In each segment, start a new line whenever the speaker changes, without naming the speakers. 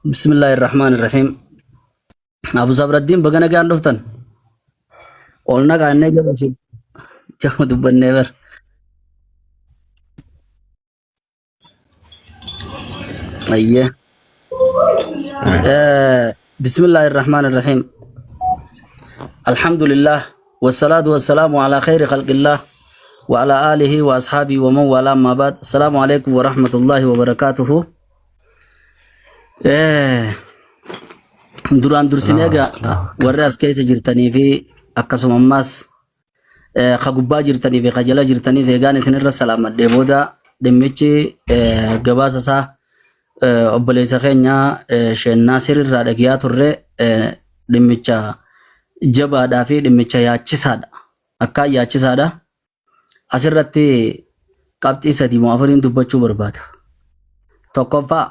بسم الله الرحمن الرحيم. أبو صبر الدين بغنا كان دفتن. قلنا كان نجا بس جمع دبن نيفر. أيه. بسم الله الرحمن الرحيم. الحمد لله والصلاة والسلام على خير خلق الله وعلى آله وأصحابه ومن والاه ما بعد. السلام عليكم ورحمة الله وبركاته. duraan dursinee warri as keessa jirtanii fi akkasumas ka gubbaa jirtanii fi ka jala jirtanii eegaan isinirra salaamadhee booda dhimmichi gabaasa isaa obboleessa keenya Sheennaa Sirrirraa dhagiyaa turre dhimmicha jabaadhaa fi dhimmicha yaachisaadha. Akka yaachisaadha. Asirratti qabxii sadii moo afuriin dubbachuu barbaada. Tokkoffaa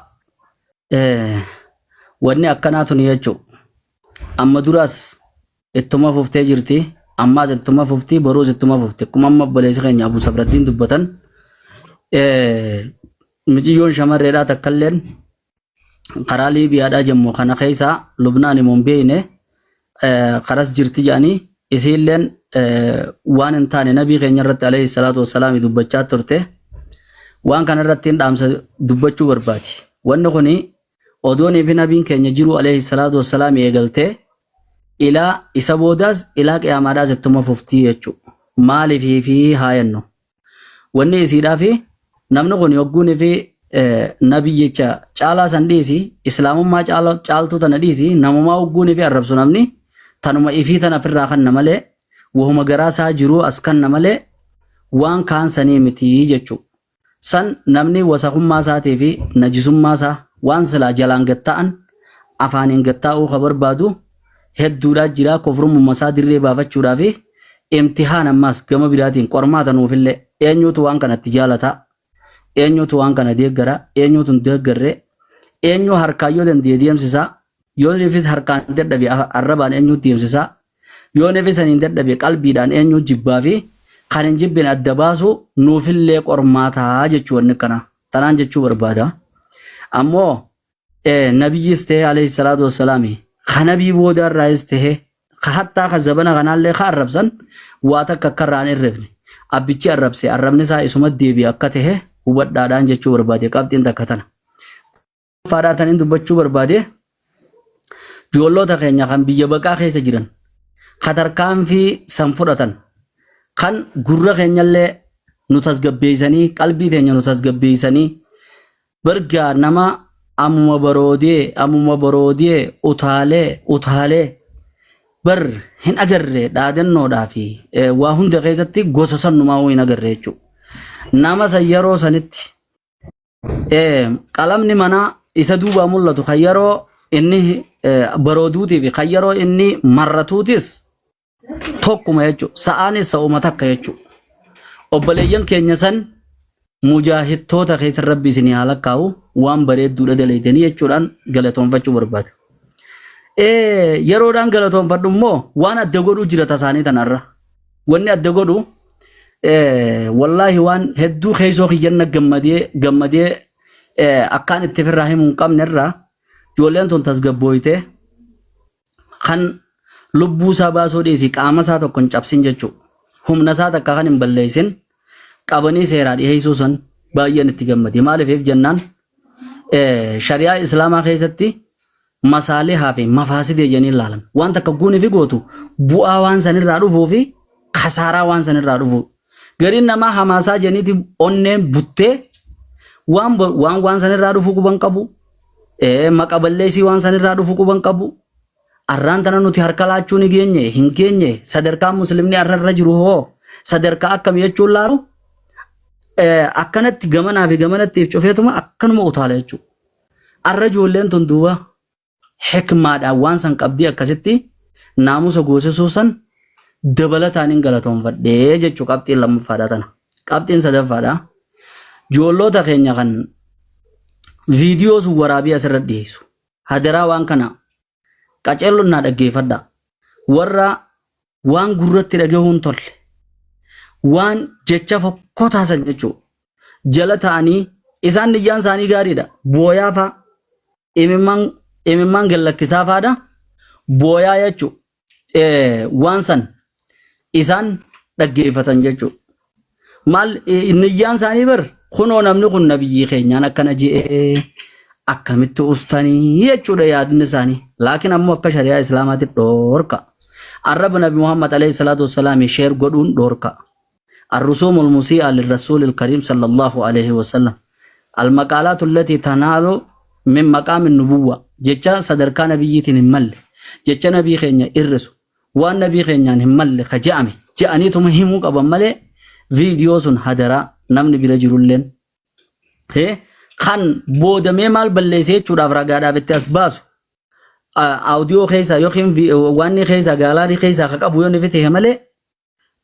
wanni akkanaatu ni jechuudha. Amma duraas ittuma fuftee jirti, ammaas ittuma fufti, boruus ittuma fufti. Akkuma amma obboleessi keenya Abuu Sabrattiin dubbatan miciyyoon shamarreedhaa takkalleen karaa Liibiyaadhaa jemmoo kana keessaa Lubnaan immoo hin beekne karas jirti jedhanii isiilleen waan hin taane nabii keenya irratti alayhi salaatu wassalaam dubbachaa turte waan kana irratti hin dhaamsa dubbachuu barbaadi. Wanni kuni odoonii fi nabiin keenya jiru alayhi salaatu wassalaam eegaltee ilaa isa boodaas ilaa qiyaamaadhaas ittuma fuftii jechuudha. Maaliif fi haayannu wanni isiidhaa fi namni kun yogguunii fi nabii jecha caalaa san dhiisi islaamummaa caaltuu tana dhiisi namumaa yogguunii fi arrabsu namni tanuma ifii tana ofirraa kanna malee wahuma garaasaa jiru as kanna malee waan kaan sanii miti jechuudha. San namni wasaqummaa isaatii fi najisummaa isaa waan silaa jalaan gatta'an afaaniin gatta'uu ka barbaadu hedduudhaa jira. Kofrummaa isaa dirree baafachuudhaa fi imtihaan ammaas gama biraatiin qormaata nuufillee eenyutu waan kanatti jaalataa, eenyutu waan kana deeggara, eenyutu hin deeggarre, eenyu harkaan yoo danda'e deemsisaa, yoo nefis harkaan dadhabe arrabaan eenyu deemsisaa, yoo nefis hin dadhabe qalbiidhaan eenyu jibbaa fi kan hin jibbine adda baasu nuufillee qormaataa jechuu wanni kana tanaan jechuu barbaada. Ammoo nabiyyis ta'e alayhi salaatu wassalaami ka nabii boodarraayis ta'e ka hattaa ka zabana kanaallee ka arrabsan waa takka akka irraan irreefne abbichi arrabse arrabni isaa isuma deebi'e akka ta'e hubadhaadhaan jechuu barbaade. Qabxiin takka tana faadhaataniin dubbachuu barbaade joolloota keenya kan biyya baqaa keessa jiran ka tarkaanfii san fudhatan kan gurra keenyallee nu tasgabbeessanii qalbii teenya nu tasgabbeessanii bargaa nama ammuma baroodee utaalee bar hin agarre dhaadannoodhaa fi waa hunda keessatti gosa sannumaa hin agarre jechuudha. Nama san yeroo sanitti qalamni manaa isa duubaa mul'atu kan yeroo inni barooduutii fi kan yeroo inni marratuutis tokkuma jechuudha. Sa'aanis sa'uma takka jechuudha. Obboleeyyan keenya san mujaahidtoota keessa rabbi isinii haa lakkaa'u waan bareedduudha dalaydanii jechuudhaan galatoonfachuu barbaada. Yeroodhaan galatoonfadhu immoo waan adda godhuu jira tasaanii tanarra. Wanni adda godhu wallaahi waan hedduu keessoo kiyyanna gammadee akkaan itti firraa himuu hin qabne irraa ijoolleen tun tasgabbooyte kan lubbuu isaa baasuu dhiisii qaama isaa tokko hin cabsin jechuudha. Humna isaa takka kan hin balleessin qabanii seeraa dhiheessuu san baay'een itti gammade. Maaliif jennaan shari'aa islaamaa keessatti masaalihaa fi mafaasidee jedhanii ilaalan. Waan takka guunii fi gootu bu'aa waan sanirraa dhufuu fi kasaaraa waan sanirraa dhufu. Gariin namaa hamaasaa jedhaniiti onneen buttee waan sanirraa dhufu quban qabu. Maqa balleessii waan sanirraa dhufu quban qabu. Arraan tana nuti harka laachuu ni geenye hin geenye sadarkaa muslimni arrarra jiru hoo sadarkaa akkamii jechuun laalu akkanatti gamanaa fi gamanattiif cufeetuma akkanuma utaala jechuudha. Arra ijoolleen tun duuba hikmaadhaan waan san qabdii akkasitti naamusa goosisuu san dabalataan hin galatoonfadhee jechuu qabxiin lammaffaadha tana. Qabxiin sadaffaadha. Joolloota keenya kan viidiyoo sun waraabii asirra dhiyeessu. Hadaraa waan kana qaceelloon naa dhaggeeffadha. Warra waan gurratti dhagahuun tolle. Waan jecha fokkotaasan jechuudha. Jala ta'anii isaan niyyaan isaanii gaariidha. Booyaa fa'a imimmaan imimmaan gallakkisaa faada booyaa jechuudha. Waan san isaan dhaggeeffatan jechuudha. Maal niyyaan isaanii bar kunoo namni kun nabiyyi keenyaan akkana je'ee akkamitti ustanii jechuudha yaadni isaanii. Laakiin ammoo akka shari'aa islaamaatti dhoorka. Arraba Nabi Muhammad alayhi salatu wassalaam sheer godhuun dhoorka. الرسوم المسيئة للرسول الكريم صلى الله عليه وسلم المقالات التي تنال من مقام النبوة جتشا صدركا نبية نمال جتشا نبي خينيا إرسو وان نبي خينيا نمال خجامي جاني تمهموك أبا مالي فيديوسون هدرا نمني برجلولين هي خان بودمي مال بلسي چورا فرقادا بتاسباسو اوديو خيسا يوخيم واني خيسا غالاري خيسا خقابو يوني فتيه مالي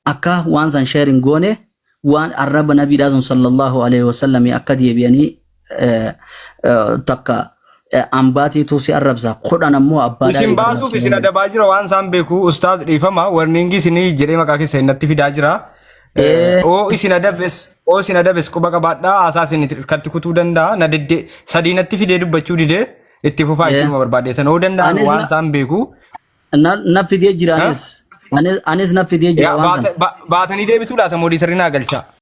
akka waan san sharing goone waan arraba nabiidhaan sallallahu alaihi wasallam akka deebi'anii takka ambaatiitu si arrabsa kudhan ammoo abbaadhaa
isin baasuuf isin adabaa jira waan san beeku ustaad dhiifama warningi isin jedhee maqaa keessa innatti fidaa jira oo isin adabes quba qabaadhaa asaasin irkatti kutuu danda'a na dedde sadiinatti fidee dubbachuu didee itti fufaa ittuma barbaadeetan oo danda'an waan san beeku
na fidee jiraanis anis na fidee jira waan san
baatanii deebituu laata moodiitarri naa galcha